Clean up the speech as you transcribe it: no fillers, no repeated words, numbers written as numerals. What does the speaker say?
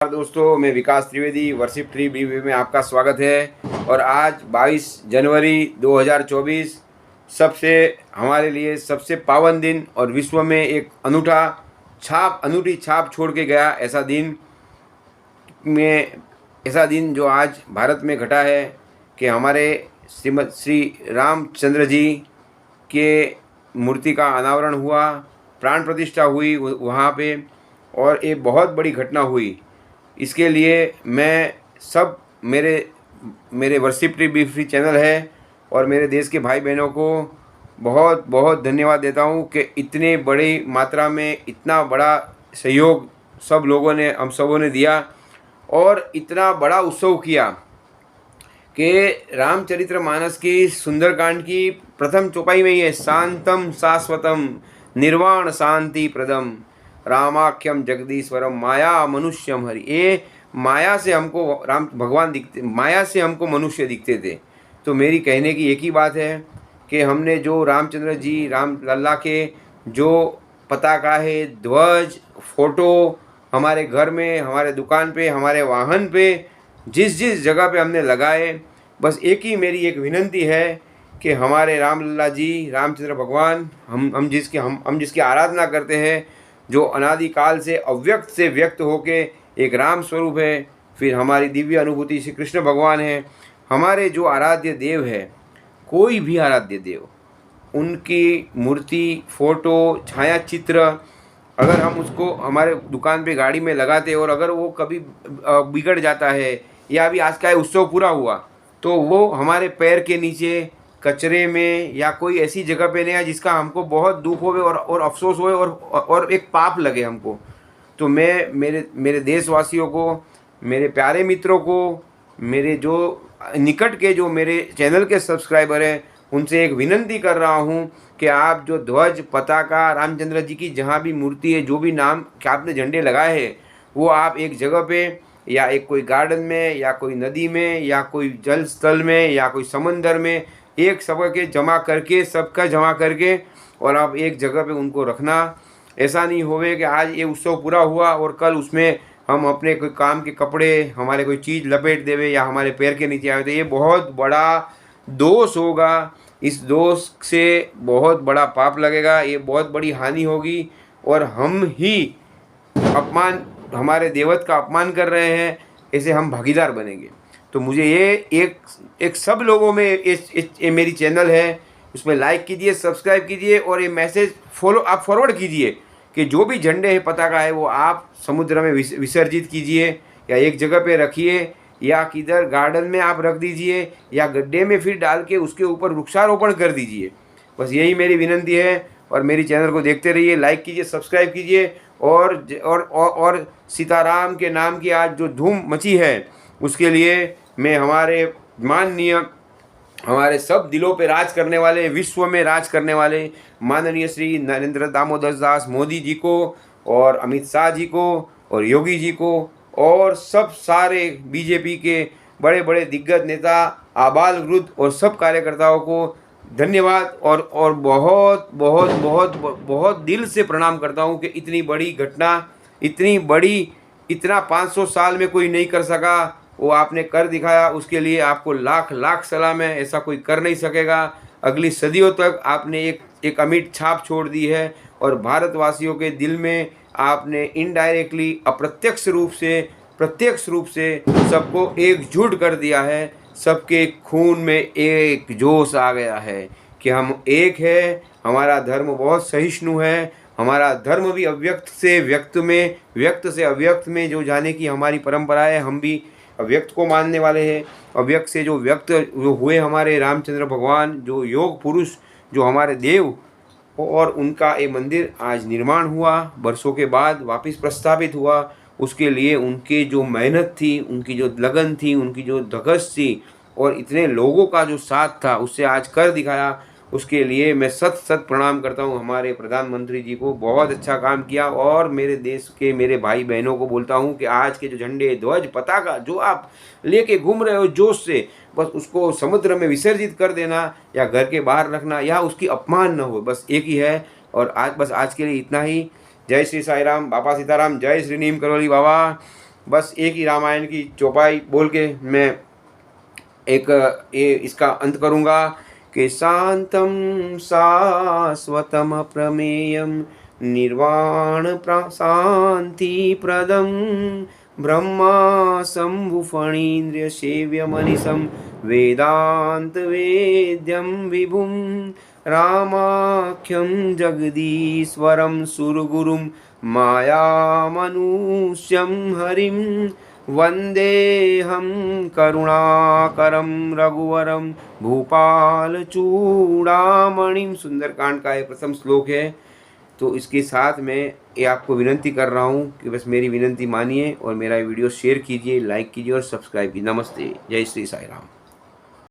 दोस्तों, मैं विकास Trivedi worship tree बीवी में आपका स्वागत है। और आज 22 जनवरी 2024 सबसे हमारे लिए सबसे पावन दिन और विश्व में एक अनूठी छाप छोड़ के गया ऐसा दिन जो आज भारत में घटा है कि हमारे श्रीमद श्री रामचंद्र जी के मूर्ति का अनावरण हुआ, प्राण प्रतिष्ठा हुई वहाँ पे, और एक बहुत बड़ी घटना हुई। इसके लिए मैं सब मेरे वर्शिप ट्री बीफ्री चैनल है और मेरे देश के भाई बहनों को बहुत बहुत धन्यवाद देता हूँ कि इतने बड़ी मात्रा में इतना बड़ा सहयोग हम सबों ने दिया और इतना बड़ा उत्सव किया कि रामचरितमानस की सुंदरकांड की प्रथम चौपाई में ही है, शांतम शाश्वतम निर्वाण शांति प्रदम रामाख्यम जगदीश्वरम माया मनुष्यम हरि। ये माया से हमको राम भगवान दिखते, माया से हमको मनुष्य दिखते थे। तो मेरी कहने की एक ही बात है कि हमने जो रामचंद्र जी राम लल्ला के जो पताका है, ध्वज, फोटो हमारे घर में, हमारे दुकान पे, हमारे वाहन पे, जिस जिस जगह पे हमने लगाए, बस मेरी एक विनंती है कि हमारे राम लल्ला जी रामचंद्र भगवान हम जिसकी आराधना करते हैं, जो अनादिकाल से व्यक्त होके एक राम स्वरूप है, फिर हमारी दिव्य अनुभूति श्री कृष्ण भगवान है, हमारे जो आराध्य देव है, कोई भी आराध्य देव, उनकी मूर्ति, फोटो, छाया चित्र अगर हम उसको हमारे दुकान पे गाड़ी में लगाते और अगर वो कभी बिगड़ जाता है या अभी आज का उत्सव पूरा हुआ तो वो हमारे पैर के नीचे कचरे में या कोई ऐसी जगह पे नहीं है जिसका हमको बहुत दुख होवे और अफसोस होवे और एक पाप लगे हमको। तो मैं मेरे देशवासियों को, मेरे प्यारे मित्रों को, मेरे जो निकट के जो मेरे चैनल के सब्सक्राइबर हैं, उनसे एक विनंती कर रहा हूँ कि आप जो ध्वज, पताका, रामचंद्र जी की जहाँ भी मूर्ति है, जो भी नाम के आपने झंडे लगाए हैं, वो आप एक जगह पे या एक कोई गार्डन में या कोई नदी में या कोई जल स्थल में या कोई समंदर में एक सबका जमा करके और आप एक जगह पे उनको रखना। ऐसा नहीं होवे कि आज ये उत्सव पूरा हुआ और कल उसमें हम अपने कोई काम के कपड़े, हमारे कोई चीज़ लपेट देवे या हमारे पैर के नीचे आवे, तो ये बहुत बड़ा दोष होगा। इस दोष से बहुत बड़ा पाप लगेगा, ये बहुत बड़ी हानि होगी और हम ही हमारे देवत का अपमान कर रहे हैं, ऐसे हम भागीदार बनेंगे। तो मुझे ये एक सब लोगों में ये मेरी चैनल है, उसमें लाइक कीजिए, सब्सक्राइब कीजिए और ये मैसेज आप फॉरवर्ड कीजिए कि जो भी झंडे हैं, पताका है, वो आप समुद्र में विसर्जित कीजिए या एक जगह पे रखिए या किधर गार्डन में आप रख दीजिए या गड्ढे में फिर डाल के उसके ऊपर वृक्षारोपण कर दीजिए। बस यही मेरी विनंती है और मेरी चैनल को देखते रहिए, लाइक कीजिए, सब्सक्राइब कीजिए और सीताराम के नाम की आज जो धूम मची है उसके लिए मैं हमारे सब दिलों पे राज करने वाले, विश्व में राज करने वाले माननीय श्री नरेंद्र दामोदर दास मोदी जी को और अमित शाह जी को और योगी जी को और सब सारे बीजेपी के बड़े बड़े दिग्गज नेता, आबाल वृद्ध और सब कार्यकर्ताओं को धन्यवाद और बहुत बहुत बहुत बहुत दिल से प्रणाम करता हूँ कि इतनी बड़ी घटना, इतना 500 साल में कोई नहीं कर सका, वो आपने कर दिखाया। उसके लिए आपको लाख लाख सलाम है, ऐसा कोई कर नहीं सकेगा। अगली सदियों तक आपने एक अमिट छाप छोड़ दी है और भारतवासियों के दिल में आपने इनडायरेक्टली, प्रत्यक्ष रूप से सबको एकजुट कर दिया है। सबके खून में एक जोश आ गया है कि हम एक है। हमारा धर्म बहुत सहिष्णु है, हमारा धर्म भी अव्यक्त से व्यक्त में, व्यक्त से अव्यक्त में जो जाने की हमारी परंपरा है, हम भी अव्यक्त को मानने वाले हैं। अव्यक्त से जो व्यक्त हुए हमारे रामचंद्र भगवान, जो योग पुरुष, जो हमारे देव, और उनका ये मंदिर आज निर्माण हुआ, वर्षों के बाद वापस प्रस्तावित हुआ। उसके लिए उनकी जो मेहनत थी, उनकी जो लगन थी, उनकी जो धगस थी और इतने लोगों का जो साथ था, उससे आज कर दिखाया। उसके लिए मैं सत प्रणाम करता हूँ हमारे प्रधानमंत्री जी को, बहुत अच्छा काम किया। और मेरे देश के मेरे भाई बहनों को बोलता हूँ कि आज के जो झंडे, ध्वज, पताका जो आप लेके घूम रहे हो जोश से, बस उसको समुद्र में विसर्जित कर देना या घर के बाहर रखना या उसकी अपमान न हो, बस एक ही है। और आज के लिए इतना ही। जय श्री साई राम, बाबा सीताराम, जय श्री नीम करवली बाबा। बस एक ही रामायण की चौपाई बोल के मैं एक ये इसका अंत करूँगा कि शांतम शाश्वतम प्रमेयम निर्वाण शांति प्रदम ब्रह्मा शंभु फणीन्द्रिय सेव्य मनीषम वेदांत वेद्यम विभुम रामाख्यम जगदीश्वरम सुरगुरुम मायामनुष्यं हरिं वन्देऽहं करुणाकरं रघुवरं भूपालचूड़ामणिं। सुंदरकांड का ये प्रथम श्लोक है। तो इसके साथ मैं ये आपको विनंती कर रहा हूँ कि बस मेरी विनंती मानिए और मेरा वीडियो शेयर कीजिए, लाइक कीजिए और सब्सक्राइब कीजिए। नमस्ते, जय श्री साई राम।